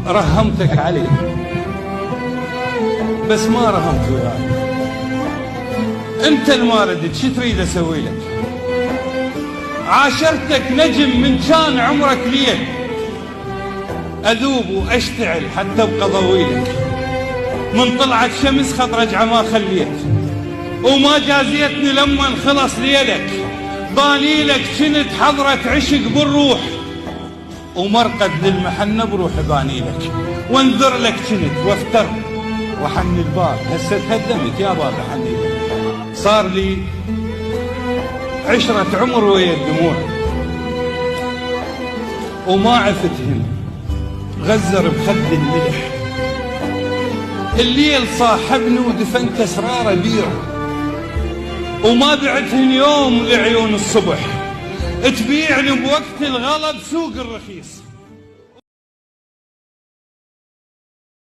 رهمتك علي بس ما رهمت وياك. انت اللي ما ردت، شو تريد اسوي لك؟ عاشرتك نجم من كان عمرك ليل، اذوب واشتعل حتى ابقى ضويلك. من طلعت شمس خط رجعه ما خليت، وما جازيتني لما انخلص ليلك. بانيلك كنت حضرة عشق بالروح، ومرقد للمحنة بروح بانيلك. وانذر لك كنت وافتر وحن الباب، هسه تهدمت يا باب حنيلك. صار لي عشرة عمر ويا الدموع، وما عفتهن غزر بخد الملح. الليل صاحبني ودفنت اسراره بيره، وما بعتهن يوم لعيون الصبح. تبيعني بوقت الغلب سوق الرخيص.